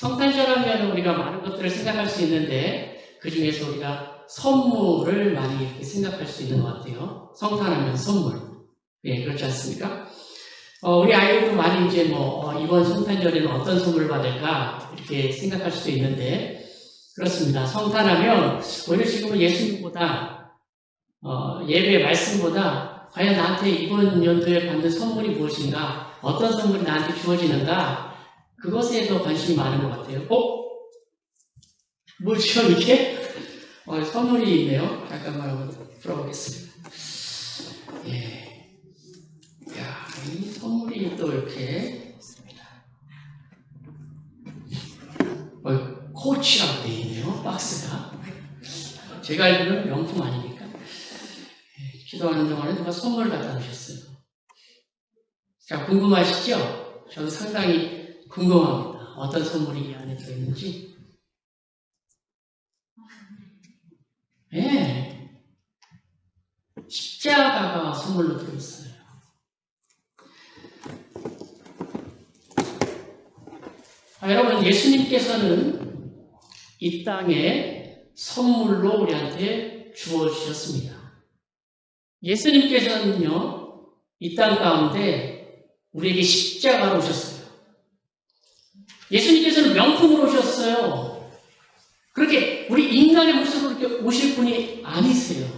성탄절하면 우리가 많은 것들을 생각할 수 있는데 그 중에서 우리가 선물을 많이 이렇게 생각할 수 있는 것 같아요. 성탄하면 선물. 예, 그렇지 않습니까? 우리 아이들도 많이 이제 이번 성탄절에는 어떤 선물을 받을까 이렇게 생각할 수도 있는데 그렇습니다. 성탄하면 오히려 지금은 예수님보다 예배의 말씀보다 과연 나한테 이번 연도에 받는 선물이 무엇인가, 어떤 선물이 나한테 주어지는가, 그것에 더 관심이 많은 것 같아요. 뭐죠 이게? 선물이 있네요. 잠깐만 한번 풀어보겠습니다. 예. 야, 이 선물이 또 이렇게 있습니다. 코치라고 되어 있네요. 박스가. 제가 알기로는 명품 아닙니까? 예, 기도하는 동안에 누가 선물을 갖다 놓으셨어요. 자, 궁금하시죠? 저도 상당히 궁금합니다. 어떤 선물이 이 안에 들어있는지. 예. 십자가가 선물로 들어있어요. 여러분, 예수님께서는 이 땅에 선물로 우리한테 주어주셨습니다. 예수님께서는요, 이 땅 가운데 우리에게 십자가로 오셨어요. 예수님께서는 명품으로 오셨어요. 그렇게 우리 인간의 모습으로 이렇게 오실 분이 아니세요.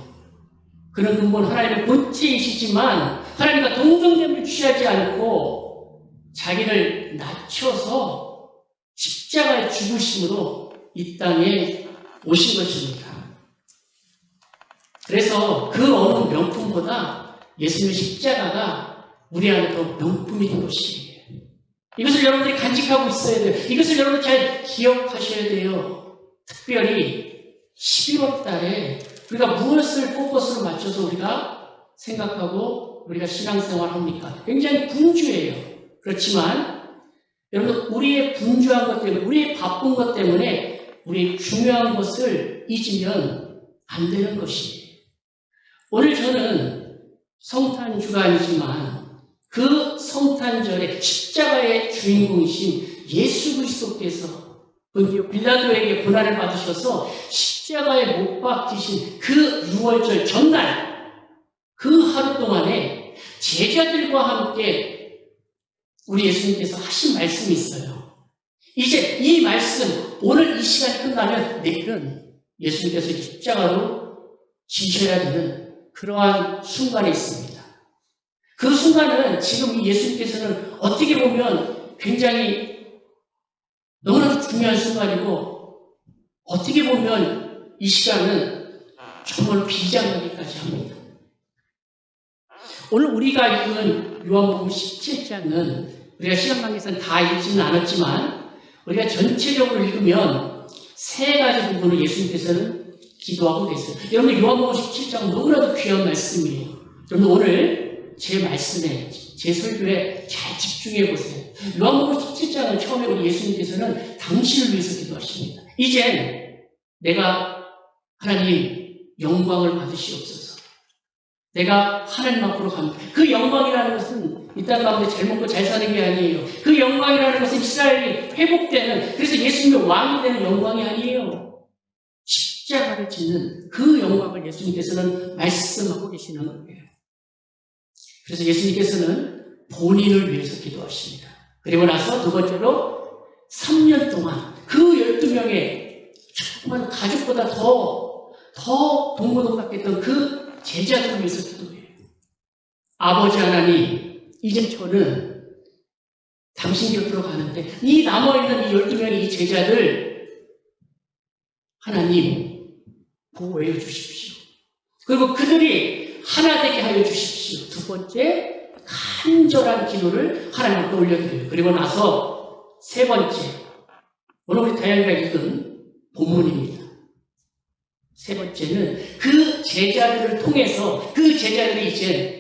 그는 근본 하나님의 본체이시지만 하나님과 동등됨을 취하지 않고 자기를 낮춰서 십자가의 죽으심으로 이 땅에 오신 것입니다. 그래서 그 어느 명품보다 예수님의 십자가가 우리 안에 더 명품이 된 것이에요. 이것을 여러분들이 간직하고 있어야 돼요. 이것을 여러분 잘 기억하셔야 돼요. 특별히 11월 달에 우리가 무엇을 포커스로 맞춰서 우리가 생각하고 우리가 신앙생활을 합니까? 굉장히 분주해요. 그렇지만 여러분, 우리의 분주한 것 때문에, 우리의 바쁜 것 때문에 우리의 중요한 것을 잊으면 안 되는 것이에요. 오늘 저는 성탄주가 아니지만 그 성탄절에 십자가의 주인공이신 예수 그리스도께서 본디오 빌라도에게 고난을 받으셔서 십자가에 못 박히신 그 6월절 전날 그 하루 동안에 제자들과 함께 우리 예수님께서 하신 말씀이 있어요. 이제 이 말씀, 오늘 이 시간이 끝나면 내일은 예수님께서 십자가로 지셔야 되는 그러한 순간이 있습니다. 그 순간은 지금 이 예수님께서는 어떻게 보면 굉장히 너무나도 중요한 순간이고 어떻게 보면 이 시간은 정말 비장하기까지 합니다. 오늘 우리가 읽은 요한복음 17장은 우리가 시간 관계상 다 읽지는 않았지만 우리가 전체적으로 읽으면 세 가지 부분을 예수님께서는 기도하고 계세요. 여러분, 요한복음 17장은 너무나도 귀한 말씀이에요. 여러분, 오늘 제 말씀에, 제 설교에 잘 집중해 보세요. 요한복음 17장은 처음에 우리 예수님께서는 당신을 위해서 기도하십니다. 이젠 내가 하나님 영광을 받으시옵소서. 내가 하나님 앞으로 갑니다. 그 영광이라는 것은 이 땅 가운데 잘 먹고 잘 사는 게 아니에요. 그 영광이라는 것은 이스라엘이 회복되는, 그래서 예수님의 왕이 되는 영광이 아니에요. 십자가를 짓는 그 영광을 예수님께서는 말씀하고 계시는 거예요. 그래서 예수님께서는 본인을 위해서 기도하십니다. 그리고 나서 두 번째로 3년 동안 그 12명의 정말 가족보다 더 동고동락했던 그 제자들을 위해서 기도해요. 아버지 하나님, 이제 저는 당신 곁으로 가는데 이 남아있는 이 12명의 이 제자들 하나님 보호해 주십시오. 그리고 그들이 하나 되게 하여 주십시오. 두 번째, 간절한 기도를 하나님 앞에 올려드려요. 그리고 나서 세 번째, 오늘 우리 다양이가 읽은 본문입니다. 세 번째는 그 제자들을 통해서 그 제자들이 이제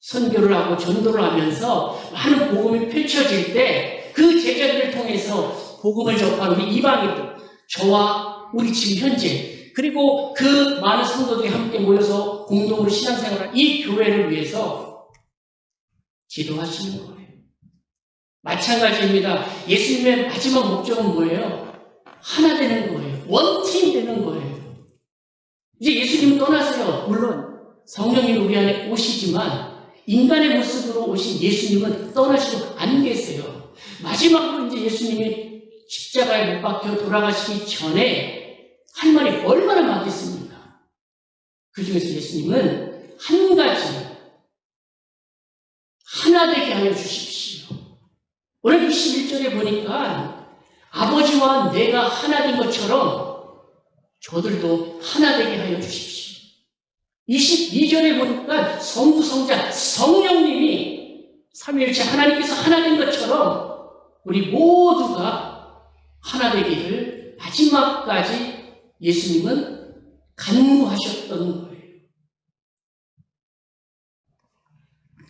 선교를 하고 전도를 하면서 많은 복음이 펼쳐질 때 그 제자들을 통해서 복음을 접하는 우리 이방인들, 저와 우리 지금 현재, 그리고 그 많은 성도들이 함께 모여서 공동으로 신앙생활을 이 교회를 위해서 기도하시는 거예요. 마찬가지입니다. 예수님의 마지막 목적은 뭐예요? 하나 되는 거예요. 원팀 되는 거예요. 이제 예수님은 떠나세요. 물론 성령님 우리 안에 오시지만 인간의 모습으로 오신 예수님은 떠나시고 안 계세요. 마지막으로 이제 예수님이 십자가에 못 박혀 돌아가시기 전에 할 말이 얼마나 많겠습니까? 그 중에서 예수님은 한 가지 하나 되게 하여 주십시오. 오늘 21절에 보니까 아버지와 내가 하나 된 것처럼 저들도 하나 되게 하여 주십시오. 22절에 보니까 성부, 성자, 성령님이 삼위일체 하나님께서 하나 된 것처럼 우리 모두가 하나 되기를 마지막까지 예수님은 간구하셨던 거예요.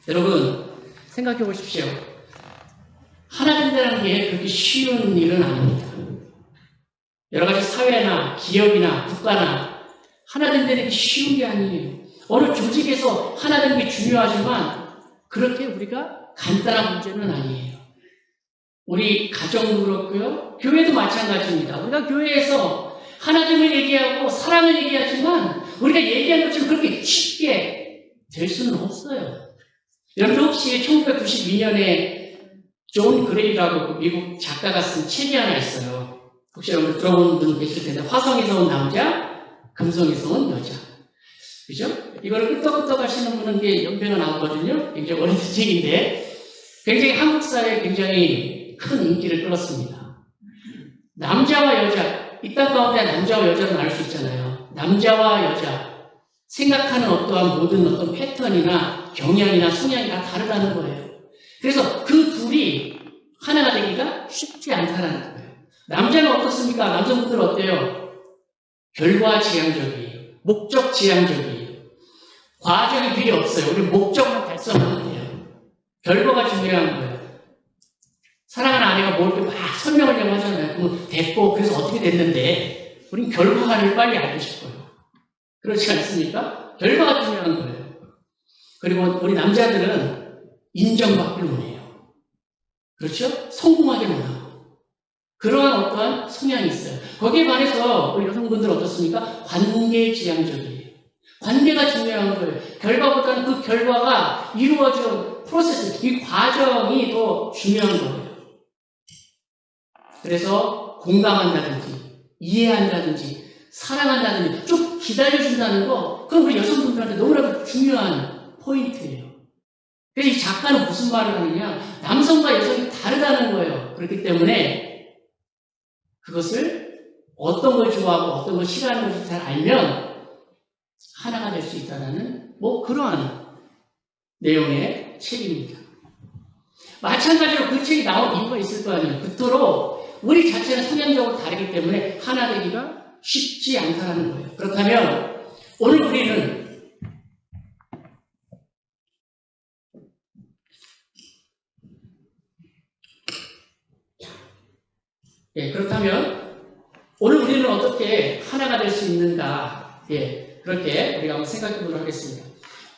여러분 생각해 보십시오. 하나 된다는 게 그렇게 쉬운 일은 아닙니다. 여러 가지 사회나 기업이나 국가나 하나 된다는 게 쉬운 게 아니에요. 어느 조직에서 하나 되는 게 중요하지만 그렇게 우리가 간단한 문제는 아니에요. 우리 가정도 그렇고요. 교회도 마찬가지입니다. 우리가 교회에서 하나됨을 얘기하고 사랑을 얘기하지만 우리가 얘기한 것처럼 그렇게 쉽게 될 수는 없어요. 여러분 혹시 1992년에 존 그레이라고 미국 작가가 쓴 책이 하나 있어요. 혹시 여러분 들어본 분 계실 텐데 화성에서 온 남자, 금성에서 온 여자. 그죠? 이거를 끄떡끄떡 하시는 분은 게 연배가 나오거든요. 굉장히 어린 책인데 굉장히 한국 사회에 굉장히 큰 인기를 끌었습니다. 남자와 여자, 이 땅 가운데 남자와 여자를 나눌 수 있잖아요. 남자와 여자, 생각하는 어떠한 모든 어떤 패턴이나 경향이나 성향이 다 다르다는 거예요. 그래서 그 둘이 하나가 되기가 쉽지 않다는 거예요. 남자는 어떻습니까? 남성분들 어때요? 결과지향적이에요. 목적지향적이에요. 과정이 필요 없어요. 우리 목적만 달성하면 돼요. 결과가 중요한 거예요. 사랑하는 아내가 뭘 막 설명하려고 하잖아요. 그럼 됐고 그래서 어떻게 됐는데 우린 결과를 빨리 알고 싶어요. 그렇지 않습니까? 결과가 중요한 거예요. 그리고 우리 남자들은 인정받기를 원해요. 그렇죠? 성공하기를 원하고 그러한 어떠한 성향이 있어요. 거기에 반해서 우리 여성분들은 어떻습니까? 관계지향적이에요. 관계가 중요한 거예요. 결과보다는 그 결과가 이루어진 프로세스, 이 과정이 더 중요한 거예요. 그래서 공감한다든지 이해한다든지 사랑한다든지 좀 기다려준다는 거 그건 우리 여성분들한테 너무나도 중요한 포인트예요. 그래서 이 작가는 무슨 말을 하느냐 남성과 여성이 다르다는 거예요. 그렇기 때문에 그것을 어떤 걸 좋아하고 어떤 걸 싫어하는 것을 잘 알면 하나가 될 수 있다는 뭐 그러한 내용의 책입니다. 마찬가지로 그 책이 나온 이유가 있을 거 아니에요. 그토록 우리 자체는 성향적으로 다르기 때문에 하나 되기가 쉽지 않다는 거예요. 그렇다면 오늘 우리는 그렇다면 오늘 우리는 어떻게 하나가 될 수 있는가? 그렇게 우리가 한번 생각해 보도록 하겠습니다.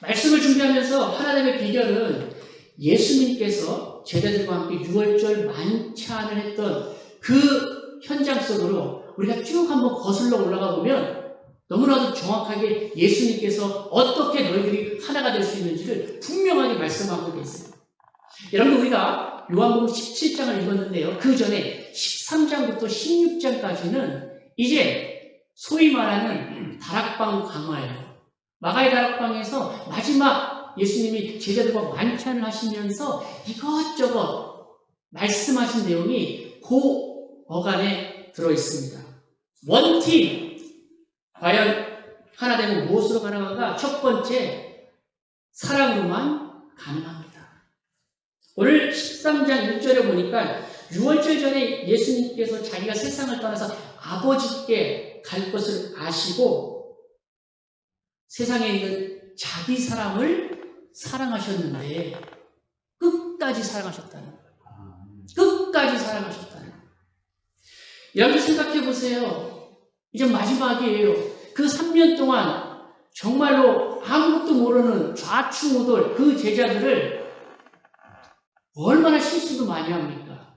말씀을 준비하면서 하나님의 비결은 예수님께서 제자들과 함께 유월절 만찬을 했던 그 현장 속으로 우리가 쭉 한번 거슬러 올라가 보면 너무나도 정확하게 예수님께서 어떻게 너희들이 하나가 될 수 있는지를 분명하게 말씀하고 계세요. 여러분 우리가 요한복음 17장을 읽었는데요. 그 전에 13장부터 16장까지는 이제 소위 말하는 다락방 강화예요. 마가의 다락방에서 마지막 예수님이 제자들과 만찬을 하시면서 이것저것 말씀하신 내용이 그 어간에 들어있습니다. 원팀, 과연 하나 되면 무엇으로 가능한가? 첫 번째, 사랑으로만 가능합니다. 오늘 13장 1절에 보니까 6월절 전에 예수님께서 자기가 세상을 떠나서 아버지께 갈 것을 아시고 세상에 있는 자기 사람을 사랑하셨는데 끝까지 사랑하셨다는 거예요. 끝까지 사랑하셨다는 거예요. 여러분 생각해 보세요. 이제 마지막이에요. 그 3년 동안 정말로 아무것도 모르는 좌충우돌 그 제자들을 얼마나 실수도 많이 합니까?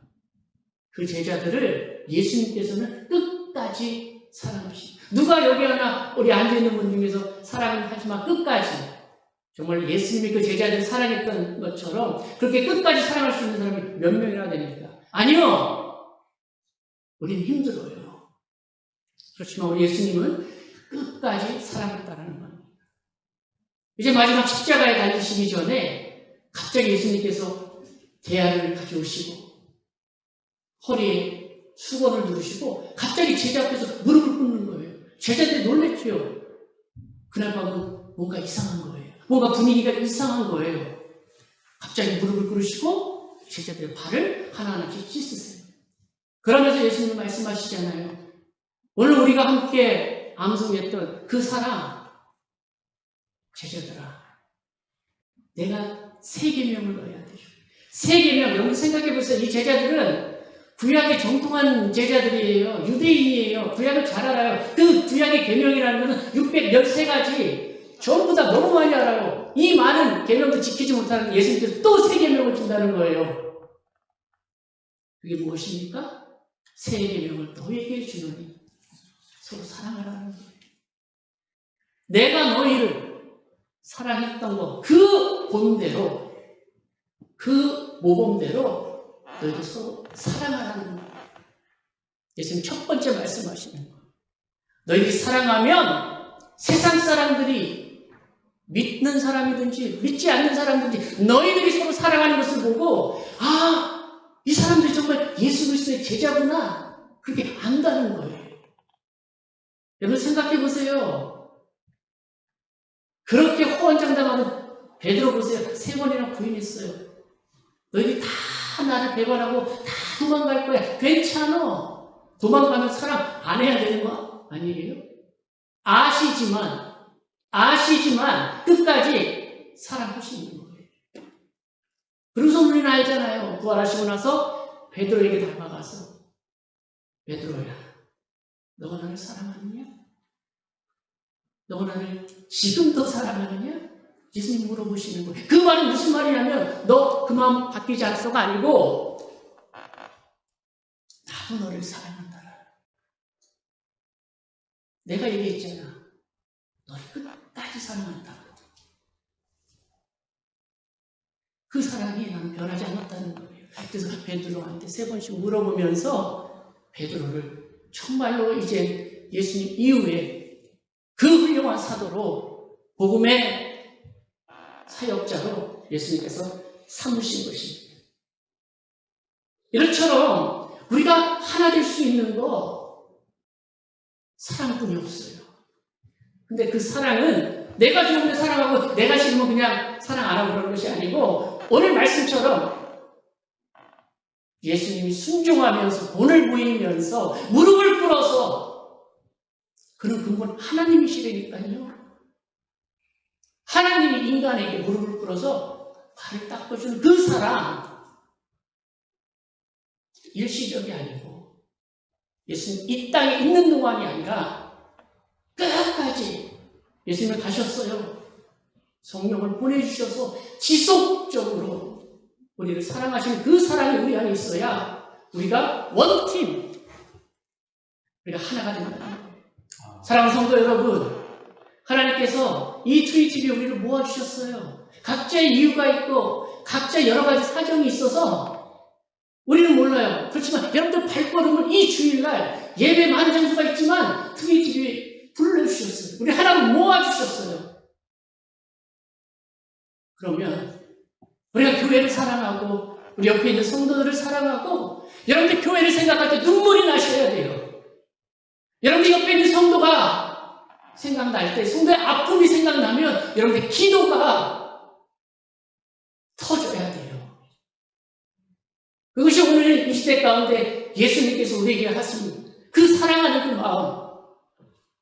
그 제자들을 예수님께서는 끝까지 사랑하십니다. 누가 여기 하나 우리 앉아있는 분 중에서 사랑은 하지만 끝까지 정말 예수님이 그 제자들을 사랑했던 것처럼 그렇게 끝까지 사랑할 수 있는 사람이 몇 명이나 됩니까? 아니요. 우리는 힘들어요. 그렇지만 우리 예수님은 끝까지 사랑했다는 겁니다. 이제 마지막 십자가에 달리시기 전에 갑자기 예수님께서 대야를 가져오시고 허리에 수건을 누르시고 갑자기 제자 앞에서 무릎을 꿇는 거예요. 제자들이 놀랬죠. 그날 밤은 뭔가 이상한 거예요. 뭔가 분위기가 이상한 거예요. 갑자기 무릎을 꿇으시고 제자들의 발을 하나하나씩 씻으세요. 그러면서 예수님이 말씀하시잖아요. 오늘 우리가 함께 암송했던 그 사랑, 제자들아, 내가 세 계명을 너희한테 줘. 세 계명, 여러분 생각해 보세요. 이 제자들은 구약에 정통한 제자들이에요. 유대인이에요. 구약을 잘 알아요. 그 구약의 계명이라는 것은 613가지 전부 다 너무 많이 알아요. 이 많은 계명도 지키지 못하는 예수님께서 또 세 계명을 준다는 거예요. 그게 무엇입니까? 세 계명을 너희에게 주노니 서로 사랑하라는 거예요. 내가 너희를 사랑했던 것, 그 본대로, 그 모범대로 너희도 서로 사랑하라는 거예요. 예수님 첫 번째 말씀하시는 거예요. 너희들이 사랑하면 세상 사람들이 믿는 사람이든지 믿지 않는 사람이든지 너희들이 서로 사랑하는 것을 보고 아, 이 사람들이 정말 예수 그리스도의 제자구나 그렇게 안다는 거예요. 여러분 생각해 보세요. 그렇게 호언장담하는 베드로 보세요. 3번이나 부인했어요. 너희들이 다 나를 배반하고 다 도망갈 거야. 괜찮아. 도망가면 사랑 안 해야 되는 거 아니에요? 아시지만 끝까지 사랑하시는 거예요. 그래서 우리는 알잖아요. 부활하시고 나서 베드로에게 다가가서 베드로야, 너가 나를 사랑하느냐? 너가 나를 지금도 사랑하느냐? 예수님 물어보시는 거예요. 그 말은 무슨 말이냐면 너 그 마음 바뀌지 않소가 아니고 나도 너를 사랑한다. 내가 얘기했잖아. 너를 끝까지 사랑한다고. 그 사랑이 나는 변하지 않았다는 거예요. 그래서 베드로한테 3번씩 물어보면서 베드로를 정말로 이제 예수님 이후에 그 훌륭한 사도로 복음의 사역자로 예수님께서 삼으신 것입니다. 이렇처럼 우리가 하나 될 수 있는 거 사랑뿐이 없어요. 근데 그 사랑은 내가 좋으면 사랑하고 내가 싫으면 그냥 사랑 안 하고 그러는 것이 아니고 오늘 말씀처럼 예수님이 순종하면서 본을 보이면서 무릎을 꿇어서 그런 근본 하나님이시라니까요. 하나님이 인간에게 무릎을 꿇어서 발을 닦아주는 그 사랑 일시적이 아니고 예수님 이 땅에 있는 동안이 아니라 끝까지 예수님을 가셨어요. 성령을 보내주셔서 지속적으로 우리를 사랑하시는 그 사랑이 우리 안에 있어야 우리가 원팀, 우리가 하나가 된다는 거예요. 사랑하는 성도 여러분, 하나님께서 이 트리티비에 우리를 모아주셨어요. 각자의 이유가 있고 각자 여러 가지 사정이 있어서 우리는 몰라요. 그렇지만 여러분들 발걸음을 이 주일날 예배 많은 장소가 있지만 트리티비에 불러주셨어요. 우리 하나님 모아주셨어요. 그러면 우리가 교회를 사랑하고 우리 옆에 있는 성도들을 사랑하고 여러분들 교회를 생각할 때 눈물이 나셔야 돼요. 여러분들 옆에 있는 성도가 생각날 때 성도의 아픔이 생각나면 여러분들 기도가 터져야 돼요. 그것이 오늘 이 시대 가운데 예수님께서 우리에게 하신 그 사랑하는 그 마음,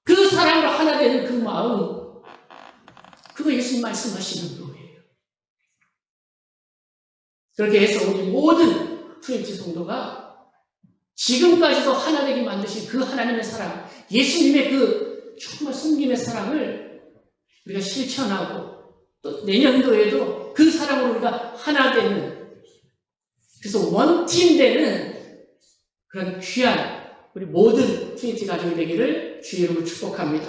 그 사랑으로 하나 되는 그 마음, 그거 예수님 말씀하시는 거예요. 그렇게 해서 우리 모든 트리티 성도가 지금까지도 하나 되게 만드신 그 하나님의 사랑, 예수님의 그 정말 숨김의 사랑을 우리가 실천하고 또 내년도에도 그 사랑으로 우리가 하나 되는 그래서 원팀 되는 그런 귀한 우리 모든 트리니티 가족이 되기를 주의 이름으로 축복합니다.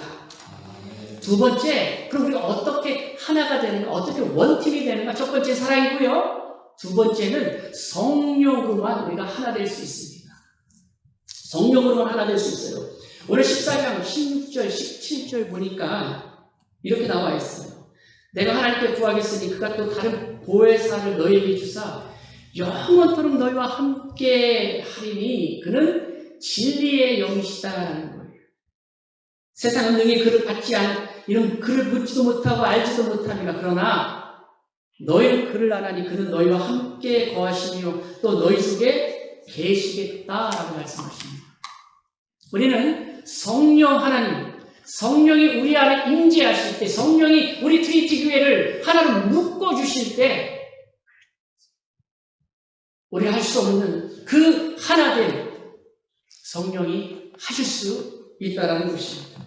두 번째, 그럼 우리가 어떻게 하나가 되는가, 어떻게 원팀이 되는가? 첫 번째 사랑이고요. 두 번째는 성령으로만 우리가 하나 될 수 있습니다. 성령으로만 하나 될 수 있어요. 오늘 14장 16절, 17절 보니까 이렇게 나와 있어요. 내가 하나님께 구하겠으니 그가 또 다른 보혜사를 너희에게 주사 영원토록 너희와 함께 하리니 그는 진리의 영이시다라는 거예요. 세상은 능히 그를 받지 이런 그를 묻지도 못하고 알지도 못합니다. 그러나 너희는 그를 아나니 그는 너희와 함께 거하시며 또 너희 속에 계시겠다라고 말씀하십니다. 우리는 성령 하나님, 성령이 우리 안에 임재하실 때, 성령이 우리 트리니티 교회를 하나로 묶어주실 때 우리가 할 수 없는 그 하나된 성령이 하실 수 있다라는 것입니다.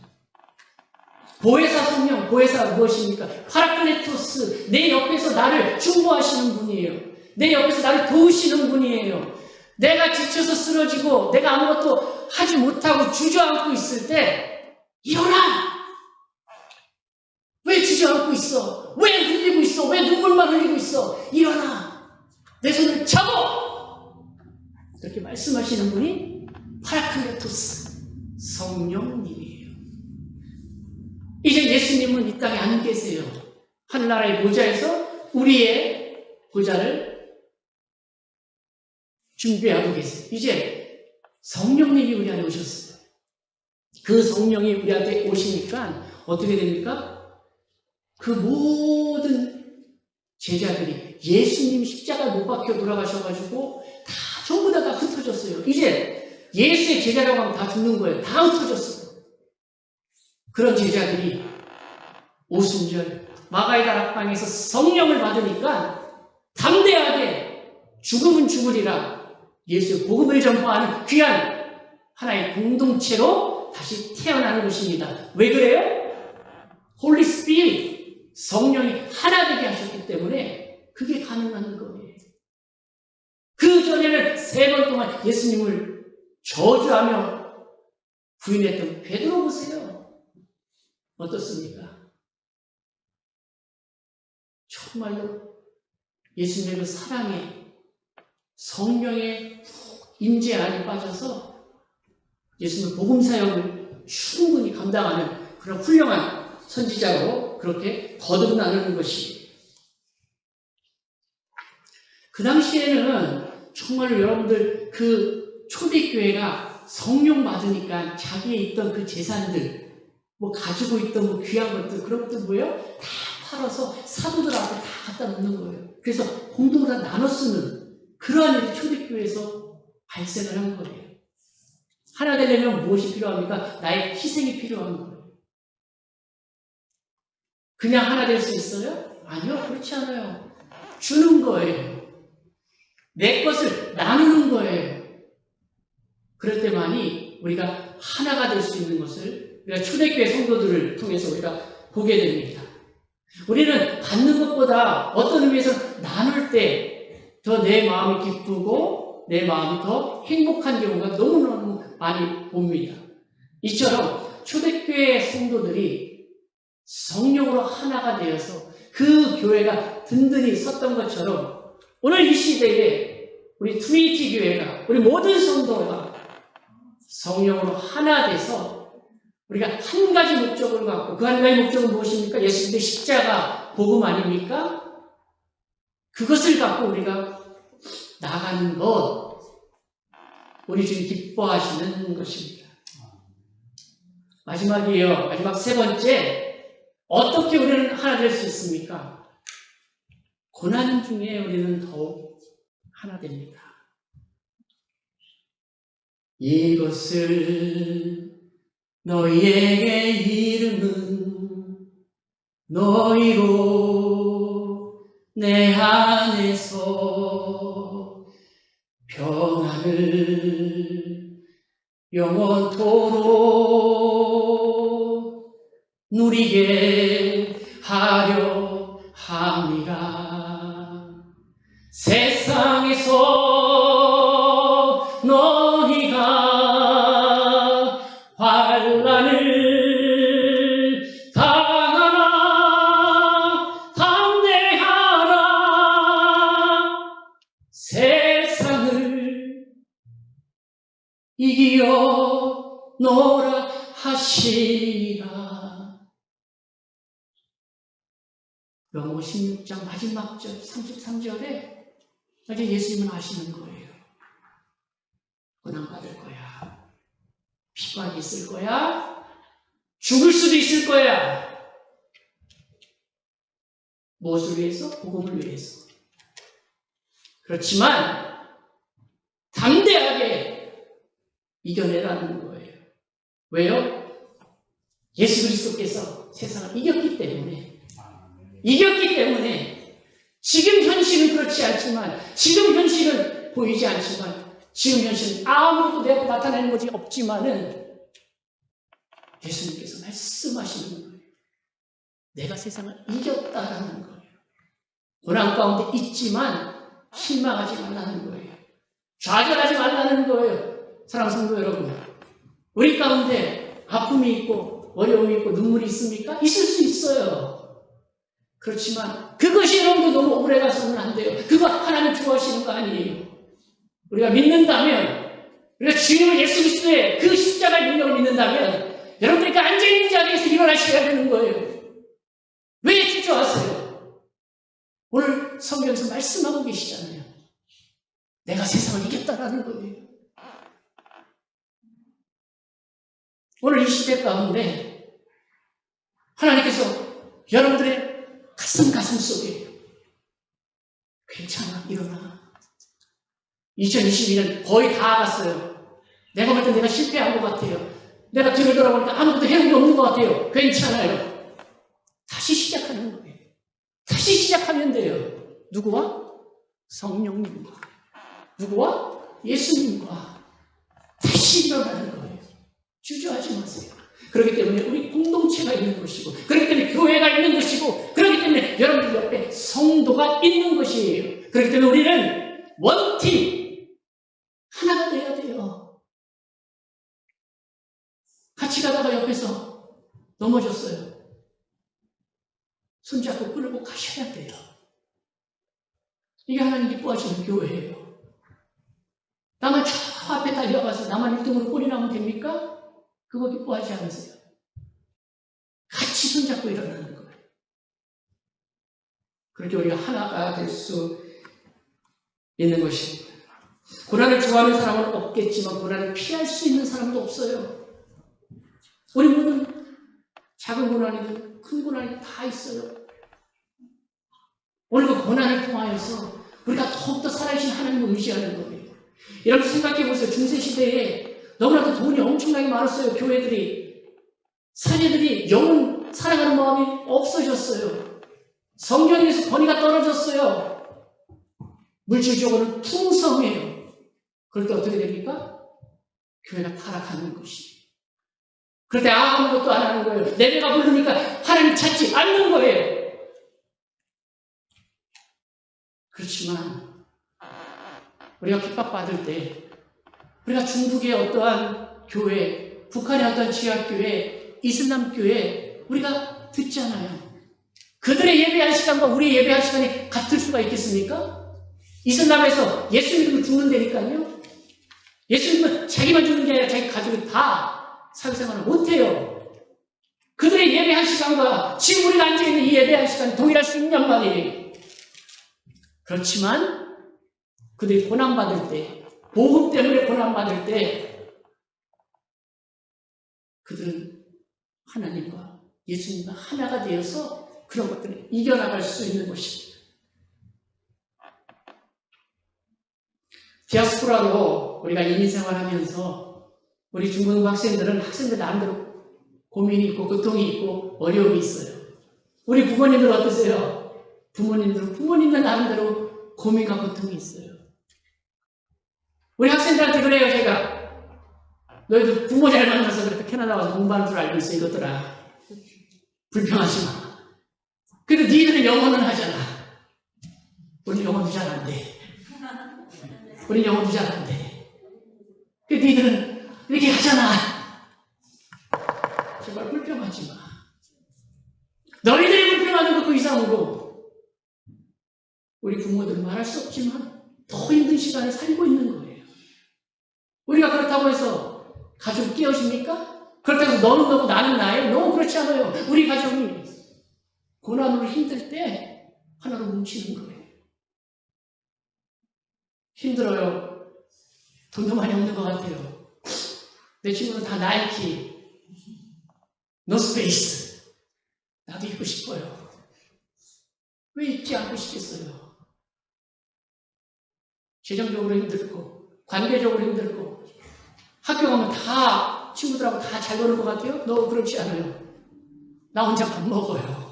보혜사 성령, 보혜사가 무엇입니까? 파라클레토스, 내 옆에서 나를 중보하시는 분이에요. 내 옆에서 나를 도우시는 분이에요. 내가 지쳐서 쓰러지고 내가 아무것도 하지 못하고 주저앉고 있을 때 일어나! 왜 주저앉고 있어? 왜 흘리고 있어? 왜 눈물만 흘리고 있어? 일어나! 내 손을 잡아! 이렇게 말씀하시는 분이 파라클레토스 성령님이에요. 이제 예수님은 이 땅에 안 계세요. 하늘나라의 보좌에서 우리의 보좌를 준비하고 계세요. 이제 성령님이 우리 안에 오셨어요. 그 성령이 우리한테 오시니까 어떻게 됩니까? 그 모든 제자들이 예수님 십자가에 못 박혀 돌아가셔가지고 다 전부 다 흩어졌어요. 이제 예수의 제자라고 하면 다 죽는 거예요. 다 흩어졌어요. 그런 제자들이 오순절 마가의 다락방에서 성령을 받으니까 담대하게 죽음은 죽으리라 예수의 복음을 전파하는 귀한 하나의 공동체로 다시 태어나는 것입니다. 왜 그래요? 홀리 스피릿, 성령이 하나 되게 하셨기 때문에 그게 가능한 거예요. 그 전에는 3번 동안 예수님을 저주하며 부인했던 베드로 보세요. 어떻습니까? 정말로 예수님의 그 사랑에 성령의 임재 안에 빠져서 예수님의 복음 사역을 충분히 감당하는 그런 훌륭한 선지자로 그렇게 거듭나는 것이. 그 당시에는 정말로 여러분들 그 초대교회가 성령 받으니까 자기에 있던 그 재산들, 뭐 가지고 있던 뭐 귀한 것들, 그런 것들 뭐예요? 다 팔아서 사도들한테 다 갖다 놓는 거예요. 그래서 공동으로 다 나눠 쓰는 그러한 일이 초대교회에서 발생을 한 거예요. 하나 되려면 무엇이 필요합니까? 나의 희생이 필요한 거예요. 그냥 하나 될 수 있어요? 아니요, 그렇지 않아요. 주는 거예요. 내 것을 나누는 거예요. 그럴 때만이 우리가 하나가 될 수 있는 것을 우리가 초대교회 성도들을 통해서 우리가 보게 됩니다. 우리는 받는 것보다 어떤 의미에서 나눌 때 더 내 마음이 기쁘고 내 마음이 더 행복한 경우가 너무너무 많이 봅니다. 이처럼 초대교회 성도들이 성령으로 하나가 되어서 그 교회가 든든히 섰던 것처럼 오늘 이 시대에 우리 트리니티 교회가 우리 모든 성도가 성령으로 하나 돼서 우리가 한 가지 목적을 갖고 그 한 가지 목적은 무엇입니까? 예수님의 십자가 복음 아닙니까? 그것을 갖고 우리가 나가는 것, 우리 주님 기뻐하시는 것입니다. 마지막이에요. 마지막 3번째, 어떻게 우리는 하나 될 수 있습니까? 고난 중에 우리는 더욱 하나 됩니다. 이것을 너희에게 이름은 너희로 내 안에서 평안을 영원토록 누리게 하려 함이라. 세상에서 너희가 환난을 당하나 담대하라. 세상을 이기어 노라 하시라. 요한복음 16장 마지막 절 33절에 이제 예수님은 아시는 거예요. 고난받을 거야. 비관이 있을 거야. 죽을 수도 있을 거야. 무엇을 위해서? 복음을 위해서. 그렇지만 담대하게 이겨내라는 거예요. 왜요? 예수 그리스도께서 세상을 이겼기 때문에. 지금 현실은 그렇지 않지만, 지금 현실은 보이지 않지만, 지금 현실은 아무것도 내 앞에 나타내는 것이 없지만은 예수님께서 말씀하시는 거예요. 내가 세상을 이겼다라는 거예요. 고난 가운데 있지만 실망하지 말라는 거예요. 좌절하지 말라는 거예요. 사랑하는 성도 여러분, 우리 가운데 아픔이 있고 어려움이 있고 눈물이 있습니까? 있을 수 있어요. 그렇지만 그것이 여러분도 너무 오래 가서는 안 돼요. 그거 하나님 좋아하시는 거 아니에요. 우리가 믿는다면, 우리가 주님을 예수 그리스도의 그 십자가의 능력을 믿는다면 여러분들이 그 앉아있는 자리에서 일어나셔야 되는 거예요. 왜 주저하세요? 오늘 성경에서 말씀하고 계시잖아요. 내가 세상을 이겼다라는 거예요. 오늘 이 시대 가운데 하나님께서 여러분들의 가슴 속에 괜찮아, 일어나. 2022년 거의 다 갔어요. 내가 볼 때 내가 실패한 것 같아요. 내가 뒤를 돌아보니까 아무것도 해온 게 없는 것 같아요. 괜찮아요. 다시 시작하는 거예요. 다시 시작하면 돼요. 누구와? 성령님과. 누구와? 예수님과. 다시 일어나는 거예요. 주저하지 마세요. 그렇기 때문에 우리 공동체가 있는 것이고, 그렇기 때문에 교회가 있는 것이고, 그렇기 때문에 여러분들 옆에 성도가 있는 것이에요. 그렇기 때문에 우리는 원팀 하나가 돼야 돼요. 같이 가다가 옆에서 넘어졌어요. 손잡고 끌고 가셔야 돼요. 이게 하나님 기뻐하시는 교회예요. 나만 저 앞에 달려가서 나만 1등으로 꼴이 나면 됩니까? 그거 기뻐하지 않으세요? 같이 손잡고 일어나는 거예요. 그렇게 우리가 하나가 될 수 있는 것입니다. 고난을 좋아하는 사람은 없겠지만 고난을 피할 수 있는 사람도 없어요. 우리 모든 작은 고난이든 큰 고난이 다 있어요. 오늘 그 고난을 통하여서 우리가 더욱더 살아계신 하나님을 의지하는 거예요. 여러분 생각해 보세요. 중세시대에 너무나도 돈이 엄청나게 많았어요. 교회들이. 사제들이 영혼 사랑하는 마음이 없어졌어요. 성경에서 권위가 떨어졌어요. 물질적으로는 풍성해요. 그럴 때 어떻게 됩니까? 교회가 타락하는 것이. 그럴 때 아무것도 안 하는 거예요. 내 배가 부르니까 하나님 찾지 않는 거예요. 그렇지만 우리가 핍박받을 때, 우리가 중국의 어떠한 교회, 북한의 어떠한 지하교회, 이슬람교회 우리가 듣잖아요. 그들의 예배할 시간과 우리의 예배할 시간이 같을 수가 있겠습니까? 이슬람에서 예수 믿으면 죽는다니까요. 예수 믿으면 자기만 죽는 게 아니라 자기 가족이 다 사회생활을 못해요. 그들의 예배할 시간과 지금 우리가 앉아있는 이 예배할 시간이 동일할 수 있냔 말이에요. 그렇지만 그들이 고난받을 때, 복음 때문에 고난받을 때 그들은 하나님과 예수님과 하나가 되어서 그런 것들을 이겨나갈 수 있는 것입니다. 디아스포라로 우리가 인생활하면서 우리 중고등부 학생들은 학생들 나름대로 고민이 있고 고통이 있고 어려움이 있어요. 우리 부모님들 어떠세요? 부모님들 나름대로 고민과 고통이 있어요. 우리 학생들한테 그래요, 제가. 너희들 부모 잘 만나서 그렇게 캐나다 와서 공부하는 줄 알고 있어, 이것들아. 불평하지 마. 근데 니들은 영어는 하잖아. 우리 영어도 잘 안 돼. 우리 영어도 잘 안 돼. 니들은 이렇게 하잖아. 제발 불평하지 마. 너희들이 불평하는 것 그 이상으로 우리 부모들은 말할 수 없지만 더 힘든 시간을 살고 있는 거예요. 우리가 그렇다고 해서 가족 깨어집니까? 그렇다고 해서 너는 너고 나는 나예요? 너무 그렇지 않아요. 우리 가족이 고난으로 힘들 때 하나로 뭉치는 거예요. 힘들어요. 돈도 많이 없는 것 같아요. 내 친구는 다 나이키, 노스페이스. 나도 입고 싶어요. 왜 입지 않고 싶겠어요? 재정적으로 힘들고, 관계적으로 힘들고, 학교 가면 다 친구들하고 다 잘 노는 것 같아요? 너 그렇지 않아요. 나 혼자 밥 먹어요.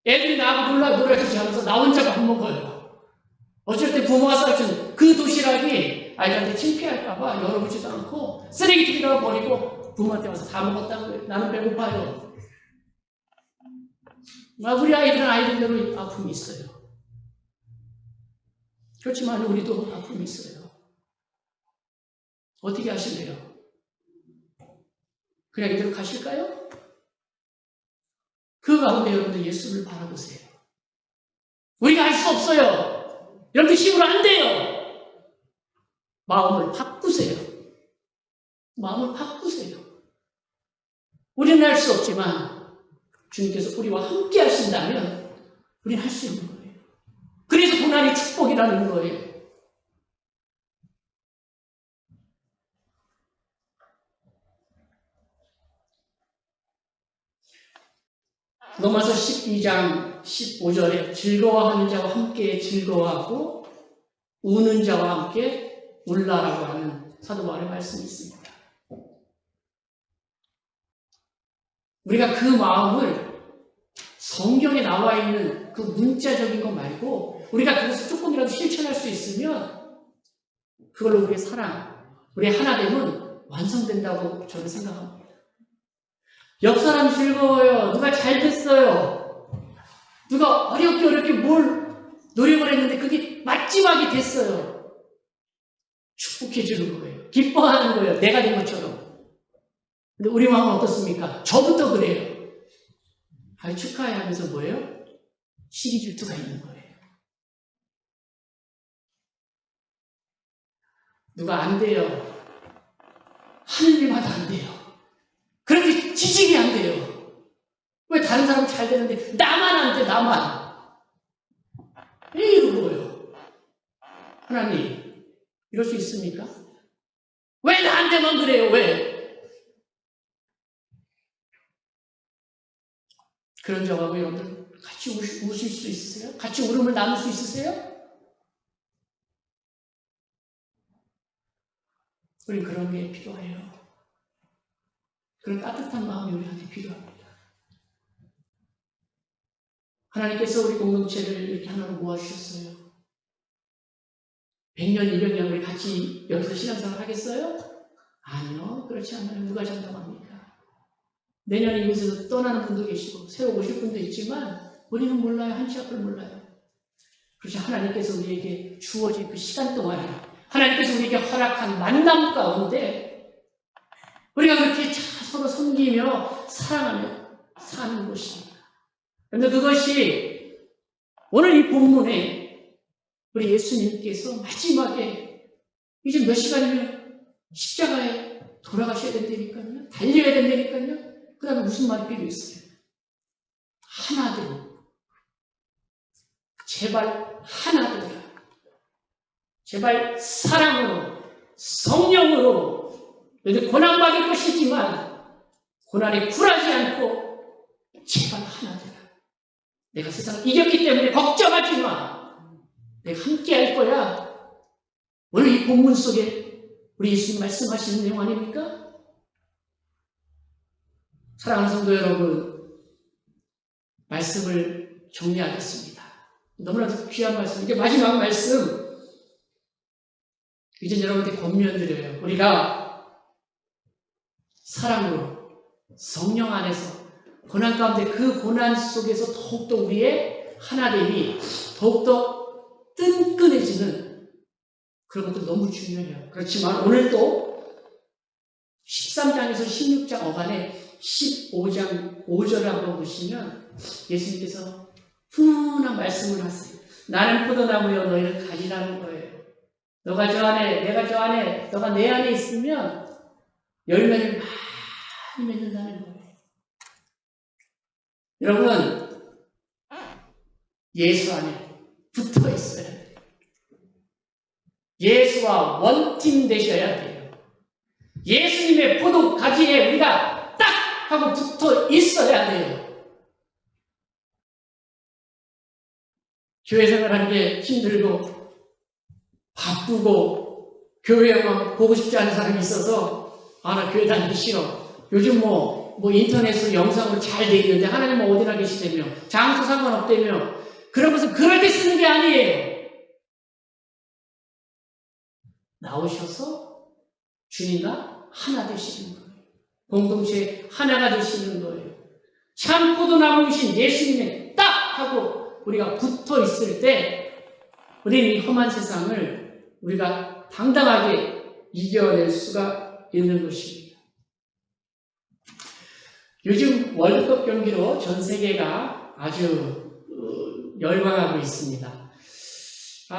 애들이 나하고 놀아주지 않아서 나 혼자 밥 먹어요. 어쩔 때 부모가 싸우는 그 도시락이 아이한테 창피할까봐 열어보지도 않고 쓰레기통에다가 버리고 부모한테 와서 다 먹었다고요. 나는 배고파요. 우리 아이들은 아이들대로 아픔이 있어요. 그렇지만 우리도 아픔이 있어요. 어떻게 하실래요? 그냥 이대로 가실까요? 그 가운데 여러분들 예수를 바라보세요. 우리가 할 수 없어요. 여러분들 힘으로 안 돼요. 마음을 바꾸세요. 마음을 바꾸세요. 우리는 할 수 없지만 주님께서 우리와 함께 하신다면 우리는 할 수 있는 거예요. 그래서 고난이 축복이라는 거예요. 로마서 12장 15절에 즐거워하는 자와 함께 즐거워하고 우는 자와 함께 울라라고 하는 사도 바울의 말씀이 있습니다. 우리가 그 마음을 성경에 나와 있는 그 문자적인 것 말고 우리가 그것을 조금이라도 실천할 수 있으면 그걸로 우리의 사랑, 우리의 하나됨은 완성된다고 저는 생각합니다. 옆 사람 즐거워요. 누가 잘 됐어요. 누가 어렵게 뭘 노력을 했는데 그게 마지막이 됐어요. 축복해 주는 거예요. 기뻐하는 거예요. 내가 된 것처럼. 근데 우리 마음은 어떻습니까? 저부터 그래요. 아이 축하해 하면서 뭐예요? 시기 질투가 있는 거예요. 누가 안 돼요. 하는 일마다 안 돼요. 그런데 지식이 안 돼요. 왜 다른 사람 잘 되는데 나만 안 돼, 나만. 왜 이러는 거예요? 하나님, 이럴 수 있습니까? 왜 나한테만 그래요? 왜? 그런 저하고 여러분들 같이 우실 수 있으세요? 같이 울음을 나눌 수 있으세요? 우리 그런 게 필요해요. 그런 따뜻한 마음이 우리한테 필요합니다. 하나님께서 우리 공동체를 이렇게 하나로 모아주셨어요. 100년, 200년 우리 같이 여기서 신앙생활 하겠어요? 아니요. 그렇지 않아요. 누가 장담합니까? 내년 이곳에서 떠나는 분도 계시고 새로 오실 분도 있지만 우리는 몰라요. 한 치 앞을 몰라요. 그래서 하나님께서 우리에게 주어진 그 시간 동안에 하나님께서 우리에게 허락한 만남 가운데 우리가 그렇게 서로 섬기며 사랑하며 사는 것입니다. 그런데 그것이 오늘 이 본문에 우리 예수님께서 마지막에 이제 몇 시간이면 십자가에 돌아가셔야 된다니까요. 달려야 된다니까요. 그 다음에 무슨 말이 필요했어요? 하나들 제발 하나들 제발 사랑으로 성령으로 너희들 고난받을 것이지만 고난에 굴하지 않고 제발 하나들 내가 세상을 이겼기 때문에 걱정하지 마. 내가 함께 할 거야. 오늘 이 본문 속에 우리 예수님 말씀하시는 내용 아닙니까? 사랑하는 성도 여러분, 말씀을 정리하겠습니다. 너무나도 귀한 말씀, 이게 마지막 말씀. 이제 여러분께 권면드려요. 우리가 사랑으로 성령 안에서 고난 가운데 그 고난 속에서 더욱더 우리의 하나됨이 더욱더 끈끈해지는 그런 것도 너무 중요해요. 그렇지만 오늘도 16장 어간에 15장 5절을 한번 보시면 예수님께서 훈훈한 말씀을 하세요. 나는 포도나무여 너희는 가지라는 거예요. 너가 저 안에, 내가 저 안에, 너가 내 안에 있으면 열매를 많이 맺는다는 거예요. 여러분, 예수 안에 붙어 있어야 돼요. 예수와 원팀 되셔야 돼요. 예수님의 포도 가지에 우리가 딱 하고 붙어 있어야 돼요. 교회 생활하는 게 힘들고 바쁘고 교회만 보고 싶지 않은 사람이 있어서 나 교회 다니기 싫어. 요즘 뭐 인터넷으로 영상으로 잘 돼 있는데 하나님은 어디나 계시다며 장소 상관없다며 그런 것은 그럴 때 쓰는 게 아니에요. 나오셔서 주님과 하나 되시는 거예요. 공동체 하나가 되시는 거예요. 참 포도나무이신 예수님에 딱 하고 우리가 붙어 있을 때 우리는 이 험한 세상을 우리가 당당하게 이겨낼 수가 있는 것입니다. 요즘 월드컵 경기로 전 세계가 아주 열광하고 있습니다.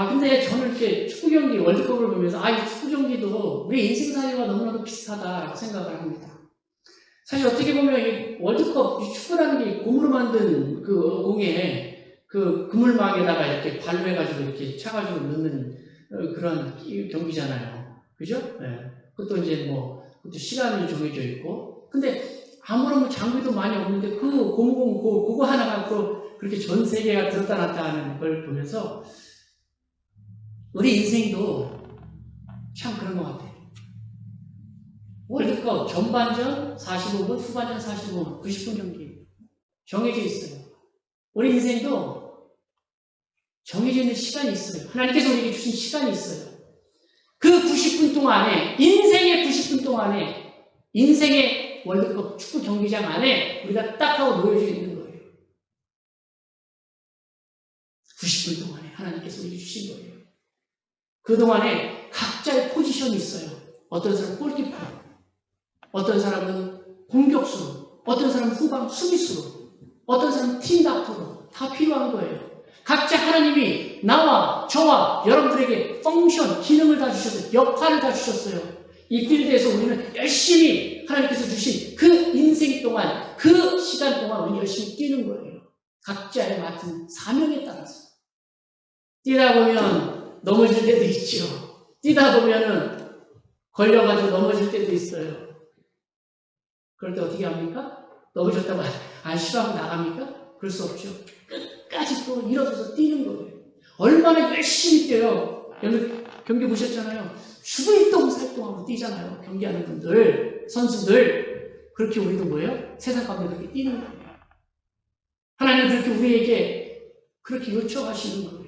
근데 저는 이렇게 축구 경기, 월드컵을 보면서 이 축구 경기도 우리 인생사회와 너무나도 비슷하다라고 생각을 합니다. 사실 어떻게 보면 이 월드컵, 이 축구라는 게 고무로 만든 그 공에 그 그물망에다가 이렇게 발로 해가지고 이렇게 차가지고 넣는 그런 경기잖아요. 그죠? 네. 그것도 이제 그것도 시간이 정해져 있고. 근데 아무런 장비도 많이 없는데 그 고무공, 그거 하나 갖고 그렇게 전 세계가 들었다 놨다 하는 걸 보면서 우리 인생도 참 그런 것 같아요. 월드컵 전반전 45분, 후반전 45분, 90분 경기 정해져 있어요. 우리 인생도 정해져 있는 시간이 있어요. 하나님께서 우리에게 주신 시간이 있어요. 그 90분 동안에, 인생의 90분 동안에, 인생의 월드컵 축구 경기장 안에 우리가 딱 하고 놓여져 있는 거예요. 90분 동안에 하나님께서 우리에게 주신 거예요. 그동안에 각자의 포지션이 있어요. 어떤 사람은 골키퍼, 어떤 사람은 공격수로, 어떤 사람은 후방 수비수로, 어떤 사람은 팀닥터로 다 필요한 거예요. 각자 하나님이 나와 저와 여러분들에게 펑션, 기능을 다 주셨어요. 역할을 다 주셨어요. 이 필드에서 우리는 열심히 하나님께서 주신 그 인생 동안, 그 시간 동안 우리 열심히 뛰는 거예요. 각자의 맡은 사명에 따라서. 뛰다 보면 넘어질 때도 있죠. 뛰다 보면은 걸려가지고 넘어질 때도 있어요. 그럴 때 어떻게 합니까? 넘어졌다고 안 싫어하고 나갑니까? 그럴 수 없죠. 끝까지 또 일어서서 뛰는 거예요. 얼마나 열심히 뛰어요. 경기 보셨잖아요. 죽을 똥 살똥하고 뛰잖아요. 경기하는 분들, 선수들. 그렇게 우리도 뭐예요? 세상 가운데 그렇게 뛰는 거예요. 하나님은 그렇게 우리에게 그렇게 요청하시는 거예요.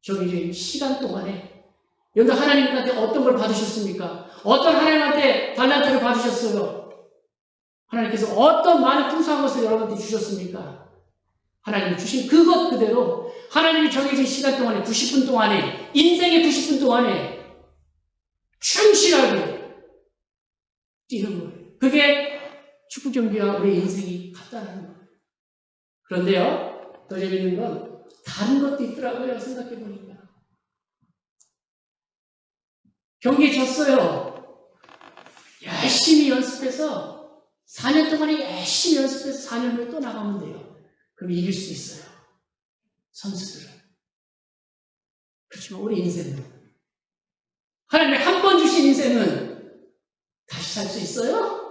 정해진 시간 동안에 여러분 하나님한테 어떤 걸 받으셨습니까? 어떤 하나님한테 달란트를 받으셨어요? 하나님께서 어떤 많은 풍성한 것을 여러분한테 주셨습니까? 하나님이 주신 그것 그대로 하나님이 정해진 시간 동안에 90분 동안에 인생의 90분 동안에 충실하게 뛰는 거예요. 그게 축구 경기와 우리 인생이 같다는 거예요. 그런데요, 더 재밌는 건 다른 것도 있더라고요. 생각해보니까. 경기에 졌어요. 열심히 연습해서 4년 동안에 열심히 연습해서 4년 후에 또 나가면 돼요. 그럼 이길 수 있어요. 선수들은. 그렇지만 우리 인생은 하나님이 한 번 주신 인생은 다시 살 수 있어요?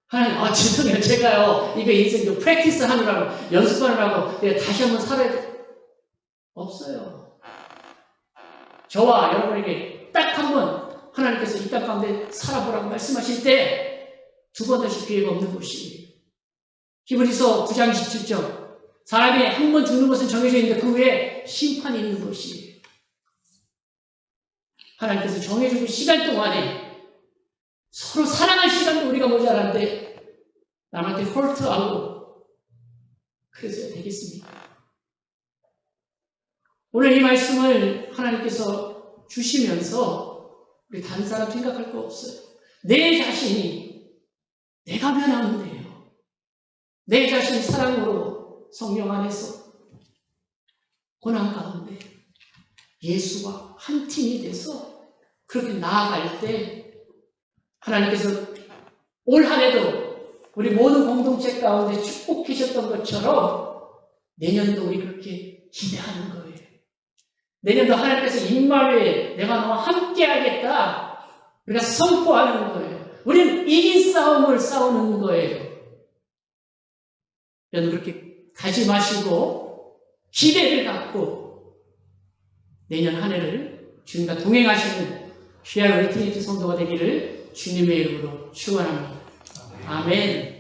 하나님, 죄송해요. 제가요, 이거 인생도 프랙티스 하느라고, 연습하느라고, 내가 다시 한번 살아야 돼. 없어요. 저와 여러분에게 딱 한 번 하나님께서 이 땅 가운데 살아보라고 말씀하실 때 두 번 다시 기회가 없는 것이에요. 히브리서 9장 27절. 사람이 한 번 죽는 것은 정해져 있는데 그 외에 심판이 있는 것이에요. 하나님께서 정해주신 시간 동안에 서로 사랑할 시간도 우리가 모자란데 남한테 홀트하고 그래서야 되겠습니까? 오늘 이 말씀을 하나님께서 주시면서 우리 다른 사람 생각할 거 없어요. 내 자신이 내가 변하면 돼요. 내 자신 사랑으로 성령 안에서 고난 가운데 예수와 한 팀이 돼서 그렇게 나아갈 때 하나님께서 올 한 해도 우리 모든 공동체 가운데 축복하셨던 것처럼 내년도 우리 그렇게 기대하는 거예요. 내년도 하나님께서 임마누엘 내가 너와 함께 하겠다. 우리가 선포하는 거예요. 우리는 이긴 싸움을 싸우는 거예요. 여러분 그렇게 가지 마시고 기대를 갖고 내년 한 해를 주님과 동행하시는 귀한 우리 트니티 성도가 되기를 주님의 이름으로 축원합니다. 아멘.